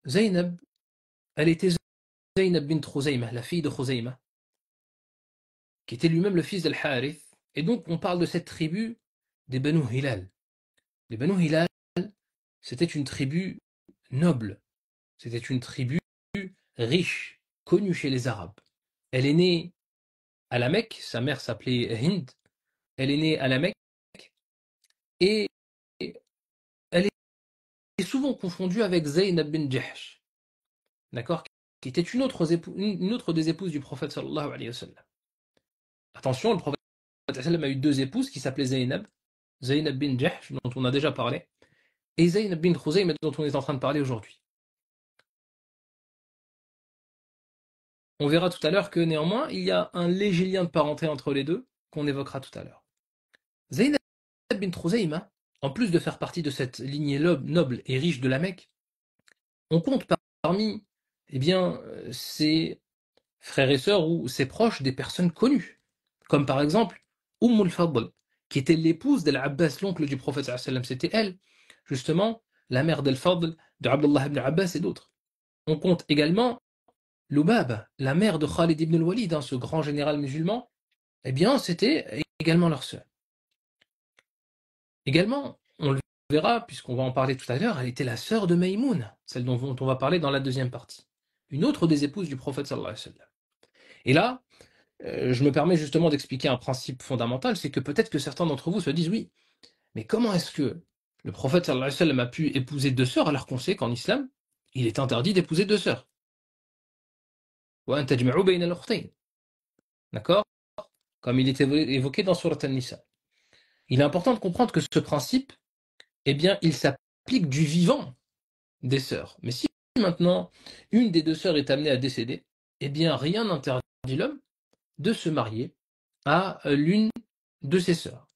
Zaynab, elle était Zaynab bint Khuzaymah, la fille de Khuzaymah, qui était lui-même le fils d'Al-Harith. Et donc, on parle de cette tribu des Banu Hilal. Les Banu Hilal, c'était une tribu noble, c'était une tribu riche, connue chez les Arabes. Elle est née à la Mecque, sa mère s'appelait Hind, elle est née à la Mecque, et elle est souvent confondue avec Zaynab bin Jahsh, d'accord, qui était une autre des épouses du prophète sallallahu alayhi wa sallam. Attention, le prophète sallallahu alayhi wa sallam a eu deux épouses qui s'appelaient Zaynab bin Jahsh, dont on a déjà parlé, et Zaynab bin Khuzaymah, dont on est en train de parler aujourd'hui. On verra tout à l'heure que néanmoins, il y a un léger lien de parenté entre les deux, qu'on évoquera tout à l'heure. Zaynab bin Khuzaymah, en plus de faire partie de cette lignée noble et riche de la Mecque, on compte parmi ses frères et sœurs ou ses proches des personnes connues, comme par exemple al-Fadl, qui était l'épouse d'Al-Abbas, l'oncle du prophète sallallahu alayhi wa sallam. C'était elle, justement, la mère d'Al-Fadl, de Abdullah ibn Abbas et d'autres. On compte également Lubaba, la mère de Khalid ibn al-Walid, ce grand général musulman. Eh bien, c'était également leur sœur. Également, on le verra, puisqu'on va en parler tout à l'heure, elle était la sœur de Maïmoun, celle dont on va parler dans la deuxième partie. Une autre des épouses du prophète sallallahu alayhi wa sallam. Et là, je me permets justement d'expliquer un principe fondamental, c'est que peut-être que certains d'entre vous se disent, oui, mais comment est-ce que le prophète sallallahu alayhi wa sallam a pu épouser deux sœurs alors qu'on sait qu'en islam, il est interdit d'épouser deux sœurs. D'accord? Comme il est évoqué dans Surat An-Nisa. Il est important de comprendre que ce principe, eh bien, il s'applique du vivant des sœurs. Mais si maintenant une des deux sœurs est amenée à décéder, eh bien, rien n'interdit l'homme de se marier à l'une de ses sœurs,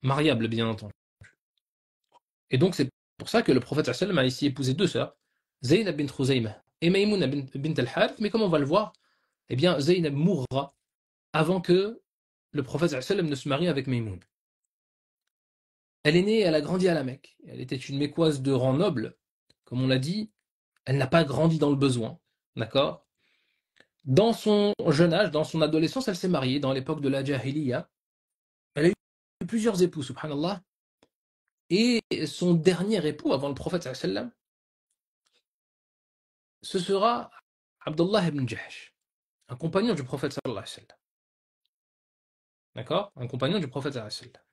mariable bien entendu. Et donc c'est pour ça que le prophète sallallahu alayhi wa sallam a ici épousé deux sœurs, Zaynab bint Khuzaymah et Maïmouna bint al-Harith, mais comme on va le voir, eh bien Zaynab mourra avant que le prophète sallallahu alayhi wa sallam ne se marie avec Maïmouna. Elle est née, elle a grandi à la Mecque. Elle était une Mécoise de rang noble, comme on l'a dit. Elle n'a pas grandi dans le besoin, d'accord? Dans son jeune âge, dans son adolescence, elle s'est mariée dans l'époque de la Jahiliya. Elle a eu plusieurs époux, subhanallah. Et son dernier époux, avant le prophète sallallahu alayhi wa sallam, ce sera Abdullah ibn Jahsh, un compagnon du prophète sallallahu alayhi wa sallam. D'accord? Un compagnon du prophète sallallahu alayhi wa sallam.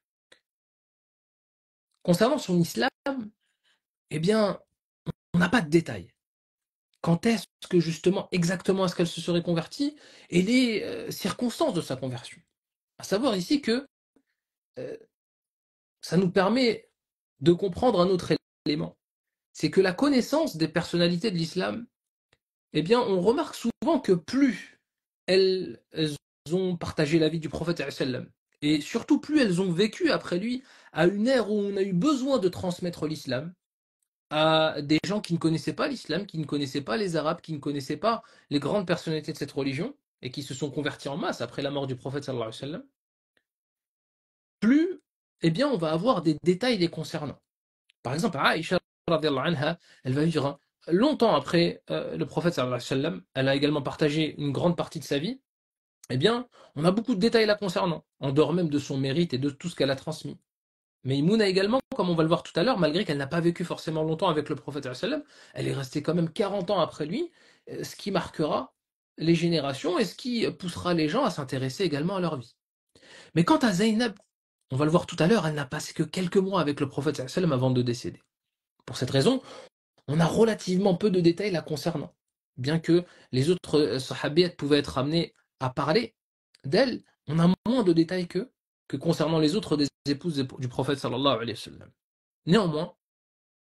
Concernant son islam, eh bien, on n'a pas de détails. Quand est-ce que justement, exactement, est-ce qu'elle se serait convertie et les circonstances de sa conversion. À savoir ici que euh, ça nous permet de comprendre un autre élément. C'est que la connaissance des personnalités de l'islam, eh bien, on remarque souvent que plus elles ont partagé la vie du prophète sallam, et surtout plus elles ont vécu après lui à une ère où on a eu besoin de transmettre l'islam à des gens qui ne connaissaient pas l'islam, qui ne connaissaient pas les Arabes, qui ne connaissaient pas les grandes personnalités de cette religion, et qui se sont convertis en masse après la mort du prophète sallallahu alayhi wa sallam, plus eh bien, on va avoir des détails les concernant. Par exemple, Aïcha, radiallahu anha, elle va vivre longtemps après le prophète sallallahu alayhi wa sallam. Elle a également partagé une grande partie de sa vie. Eh bien, on a beaucoup de détails la concernant, en dehors même de son mérite et de tout ce qu'elle a transmis. Mais Imouna également, comme on va le voir tout à l'heure, malgré qu'elle n'a pas vécu forcément longtemps avec le prophète sallallahu alayhi wa sallam, elle est restée quand même 40 ans après lui, ce qui marquera les générations et ce qui poussera les gens à s'intéresser également à leur vie. Mais quant à Zaynab, on va le voir tout à l'heure, elle n'a passé que quelques mois avec le prophète sallallahu alayhi wa sallam avant de décéder. Pour cette raison, on a relativement peu de détails la concernant. Bien que les autres sahabiyettes pouvaient être amenés à parler d'elle, on a moins de détails que concernant les autres des épouses du prophète sallallahu alayhi wa sallam. Néanmoins,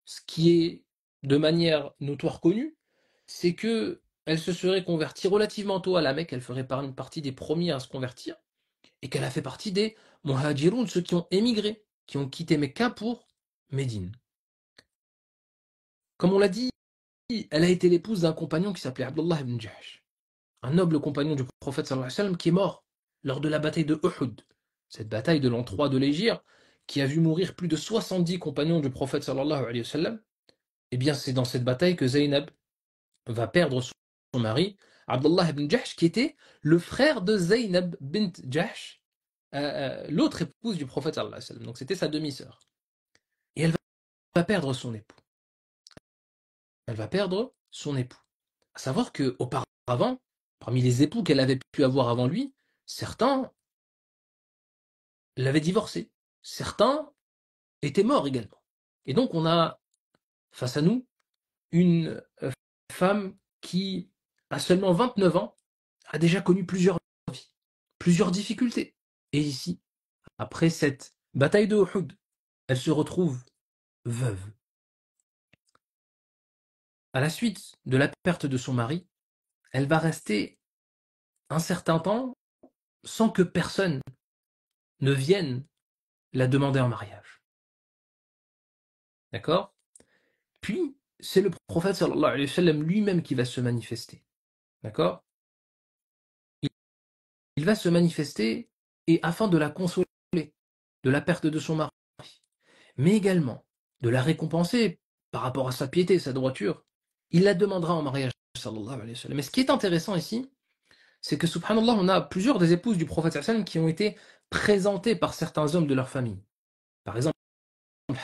ce qui est de manière notoire connue, c'est que elle se serait convertie relativement tôt à la Mecque, elle ferait partie des premiers à se convertir, et qu'elle a fait partie des muhajiroun, ceux qui ont émigré, qui ont quitté Mecca pour Médine. Comme on l'a dit, elle a été l'épouse d'un compagnon qui s'appelait Abdullah ibn Jahsh, un noble compagnon du prophète sallallahu alayhi wa sallam qui est mort lors de la bataille de Uhud, cette bataille de l'an 3 de l'Hégire, qui a vu mourir plus de 70 compagnons du prophète sallallahu alayhi wa sallam. Eh bien, c'est dans cette bataille que Zaynab va perdre son mari, Abdullah ibn Jahsh, qui était le frère de Zaynab bint Jahsh, l'autre épouse du prophète sallallahu alayhi wa sallam. Donc c'était sa demi-sœur. Et elle va perdre son époux. Elle va perdre son époux. À savoir qu'auparavant, parmi les époux qu'elle avait pu avoir avant lui, certains l'avaient divorcée. Certains étaient morts également. Et donc on a face à nous une femme qui, à seulement 29 ans, a déjà connu plusieurs vies, plusieurs difficultés. Et ici, après cette bataille de Uhud, elle se retrouve veuve. À la suite de la perte de son mari, elle va rester un certain temps sans que personne ne vienne la demander en mariage. D'accord? Puis, c'est le prophète sallallahu alayhi wa sallam lui-même qui va se manifester. D'accord? Il va se manifester et afin de la consoler de la perte de son mari, mais également de la récompenser par rapport à sa piété, sa droiture, il la demandera en mariage sallallahu alayhi wa sallam. Mais ce qui est intéressant ici, c'est que subhanallah, on a plusieurs des épouses du prophète sallallahu alayhi wa sallam qui ont été présentées par certains hommes de leur famille. Par exemple,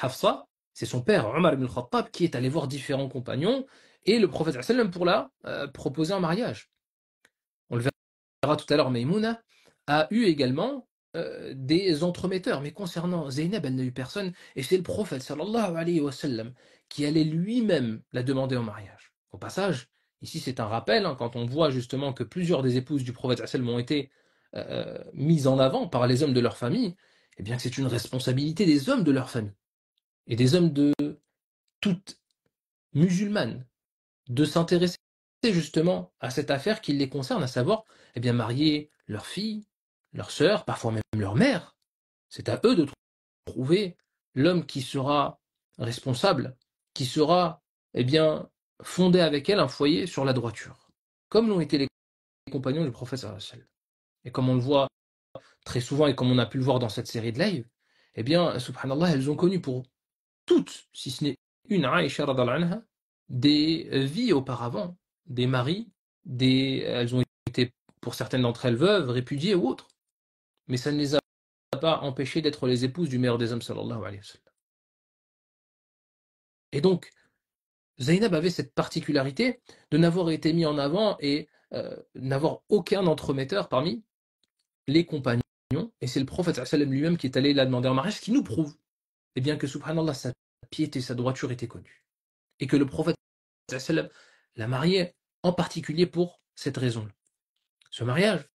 Hafsa, c'est son père Omar ibn Khattab qui est allé voir différents compagnons et le prophète sallallahu alayhi wa sallam pour la proposer en mariage. On le verra tout à l'heure, Maïmouna a eu également des entremetteurs. Mais concernant Zaynab, elle n'a eu personne. Et c'est le prophète, sallallahu alayhi wa sallam, qui allait lui-même la demander en mariage. Au passage, ici c'est un rappel, hein, quand on voit justement que plusieurs des épouses du prophète sallallahu alayhi wa sallam ont été mises en avant par les hommes de leur famille, eh bien que c'est une responsabilité des hommes de leur famille. Et des hommes de toutes musulmanes de s'intéresser justement à cette affaire qui les concerne, à savoir eh bien, marier leur fille, leur sœur, parfois même leur mère. C'est à eux de trouver l'homme qui sera responsable, qui sera eh bien, fondé avec elle un foyer sur la droiture, comme l'ont été les compagnons du prophète sallallahu alayhi wa sallam. Et comme on le voit très souvent et comme on a pu le voir dans cette série de live, eh bien, subhanallah, elles ont connu pour toutes, si ce n'est une, Aïcha radhiyallahu anha, des vies auparavant, des maris, elles ont été, pour certaines d'entre elles, veuves, répudiées ou autres. Mais ça ne les a pas empêchées d'être les épouses du meilleur des hommes, sallallahu alayhi wa sallam. Et donc, Zaynab avait cette particularité de n'avoir été mis en avant et n'avoir aucun entremetteur parmi les compagnons. Et c'est le prophète sallallahu alayhi wa sallam lui-même qui est allé la demander en mariage, ce qui nous prouve eh bien, que, subhanallah, sa piété, sa droiture était connue. Et que le prophète l'a mariée en particulier pour cette raison-là. Ce mariage,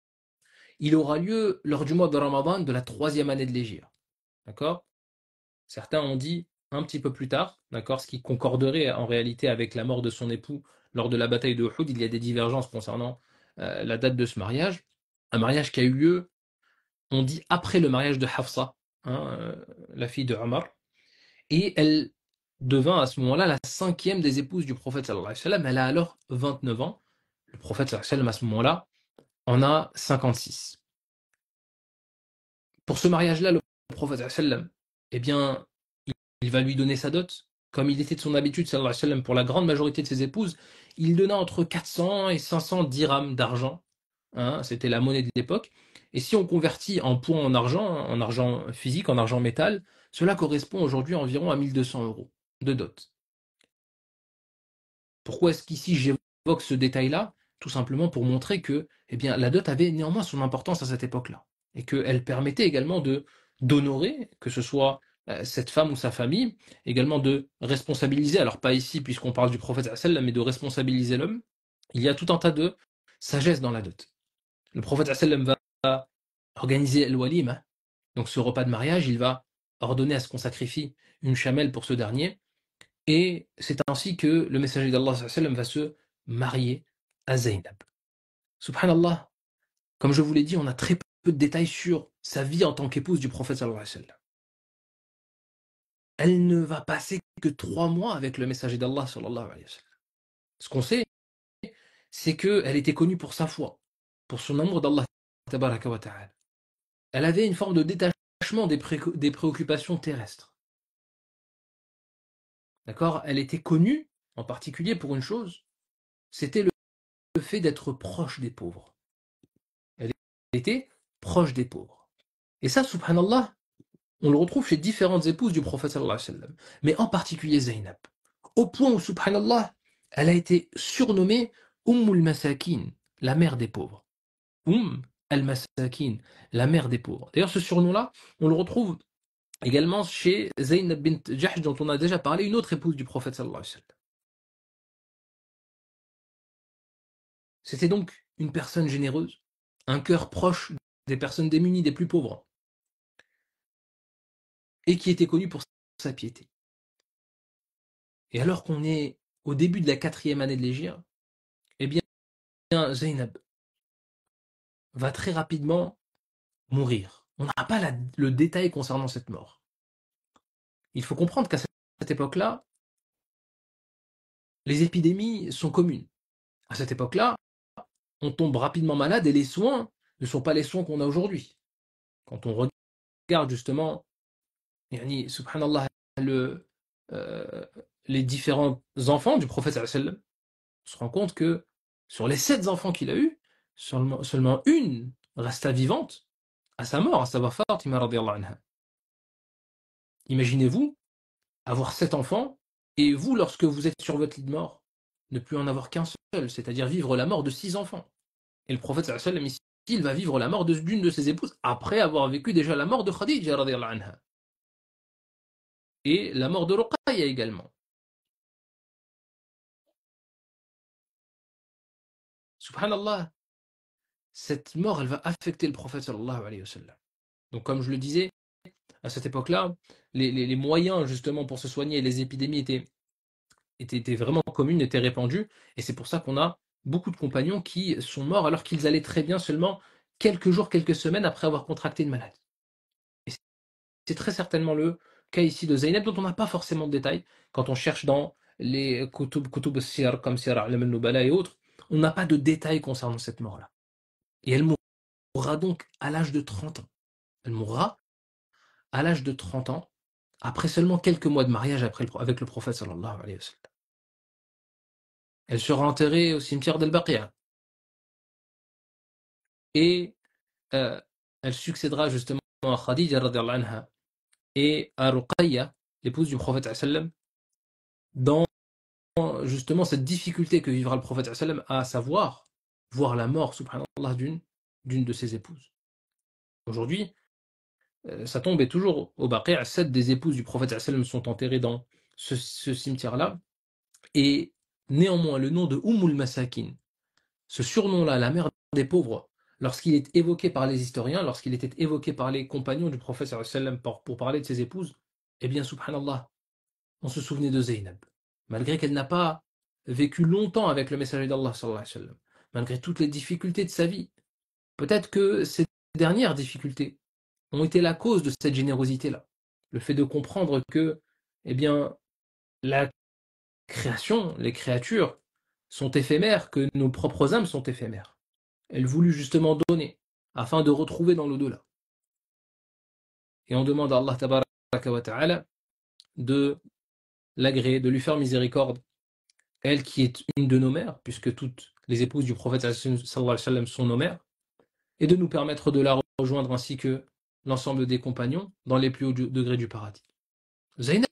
il aura lieu lors du mois de Ramadan de la 3e année de l'Hégire. D'accord? Certains ont dit un petit peu plus tard, d'accord, ce qui concorderait en réalité avec la mort de son époux lors de la bataille de Uhud. Il y a des divergences concernant la date de ce mariage. Un mariage qui a eu lieu, on dit après le mariage de Hafsa, hein, la fille de Omar, et elle devint à ce moment-là la 5e des épouses du prophète sallallahu alayhi wa sallam. Elle a alors 29 ans. Le prophète sallallahu alayhi wa sallam à ce moment-là en a 56. Pour ce mariage-là, le prophète sallallahu alayhi wa sallam, eh bien, il va lui donner sa dot. Comme il était de son habitude, sallallahu alayhi wa sallam, pour la grande majorité de ses épouses, il donna entre 400 et 500 dirhams d'argent. Hein, c'était la monnaie de l'époque. Et si on convertit en points en argent physique, en argent métal, cela correspond aujourd'hui environ à 1200 euros de dot. Pourquoi est-ce qu'ici j'évoque ce détail-là? Tout simplement pour montrer que eh bien, la dot avait néanmoins son importance à cette époque-là. Et qu'elle permettait également d'honorer, que ce soit cette femme ou sa famille, également de responsabiliser, alors pas ici puisqu'on parle du prophète sallam, mais de responsabiliser l'homme. Il y a tout un tas de sagesse dans la dot. Le prophète sallam va organiser al-walima, donc ce repas de mariage, il va ordonner à ce qu'on sacrifie une chamelle pour ce dernier, et c'est ainsi que le messager d'Allah sallallahu alayhi wa sallam va se marier à Zaynab. Subhanallah, comme je vous l'ai dit, on a très peu de détails sur sa vie en tant qu'épouse du prophète sallallahu alayhi wa sallam. Elle ne va passer que 3 mois avec le messager d'Allah sallallahu alayhi wa sallam. Ce qu'on sait, c'est qu'elle était connue pour sa foi, pour son amour d'Allah tabaraka wa ta'ala. Elle avait une forme de détachement des préoccupations terrestres. D'accord? Elle était connue, en particulier pour une chose, c'était le fait d'être proche des pauvres. Elle était proche des pauvres. Et ça, subhanallah, on le retrouve chez différentes épouses du prophète sallallahu alayhi wa sallam, mais en particulier Zaynab. Au point où, subhanallah, elle a été surnommée al-Masakin, la mère des pauvres. Al-Masakin, la mère des pauvres. D'ailleurs, ce surnom-là, on le retrouve également chez Zaynab bint Jahsh, dont on a déjà parlé, une autre épouse du prophète sallallahu alayhi wa sallam. C'était donc une personne généreuse, un cœur proche des personnes démunies, des plus pauvres, et qui était connue pour sa piété. Et alors qu'on est au début de la 4e année de l'Hégire, eh bien, Zaynab va très rapidement mourir. On n'a pas le détail concernant cette mort. Il faut comprendre qu'à cette époque-là, les épidémies sont communes. À cette époque-là, on tombe rapidement malade et les soins ne sont pas les soins qu'on a aujourd'hui. Quand on regarde justement, subhanallah, euh, les différents enfants du prophète sallallahu alayhi wa sallam, on se rend compte que sur les 7 enfants qu'il a eus, seulement une resta vivante à sa mort, à savoir Fatima radiyallahu anha. Imaginez-vous avoir 7 enfants et vous, lorsque vous êtes sur votre lit de mort, ne plus en avoir qu'un seul, c'est-à-dire vivre la mort de 6 enfants. Et le prophète sallallahu alayhi wa sallam ici, il va vivre la mort d'une de ses épouses après avoir vécu déjà la mort de Khadija radiyallahu anha et la mort de Ruqayya également. Subhanallah, cette mort, elle va affecter le prophète sallallahu alayhi wa sallam. Donc comme je le disais, à cette époque-là, les moyens justement pour se soigner, les épidémies étaient vraiment communes, étaient répandues, et c'est pour ça qu'on a beaucoup de compagnons qui sont morts alors qu'ils allaient très bien seulement quelques jours, quelques semaines après avoir contracté une maladie. Et c'est très certainement le cas ici de Zaynab, dont on n'a pas forcément de détails. Quand on cherche dans les kutub al-siyar comme Siyar A'lam al-Nubala et autres, on n'a pas de détails concernant cette mort-là. Et elle mourra donc à l'âge de 30 ans. Elle mourra à l'âge de 30 ans, après seulement quelques mois de mariage avec le prophète sallallahu alayhi wa sallam. Elle sera enterrée au cimetière d'Al-Baqiya. Et elle succédera justement à Khadija radiyallahu anha et à Ruqayya, l'épouse du prophète sallam, dans justement cette difficulté que vivra le prophète sallam, à savoir voir la mort, subhanallah, d'une de ses épouses. Aujourd'hui, sa tombe est toujours au Baqiya. 7 des épouses du prophète sallam sont enterrées dans ce cimetière-là. Et néanmoins, le nom de Masakin, ce surnom-là, la mère des pauvres, lorsqu'il est évoqué par les historiens, lorsqu'il était évoqué par les compagnons du prophète sallam pour parler de ses épouses, eh bien, subhanallah, on se souvenait de Zaynab. Malgré qu'elle n'a pas vécu longtemps avec le messager d'Allah sallallahu alayhi wa sallam, malgré toutes les difficultés de sa vie, peut-être que ces dernières difficultés ont été la cause de cette générosité-là. Le fait de comprendre que, eh bien, la création, les créatures sont éphémères, que nos propres âmes sont éphémères. Elle voulut justement donner, afin de retrouver dans l'au-delà. Et on demande à Allah tabaraka wa ta'ala de l'agréer, de lui faire miséricorde, elle qui est une de nos mères, puisque toutes les épouses du prophète sallallahu alayhi wa sallam sont nos mères, et de nous permettre de la rejoindre ainsi que l'ensemble des compagnons dans les plus hauts degrés du paradis. Zaynab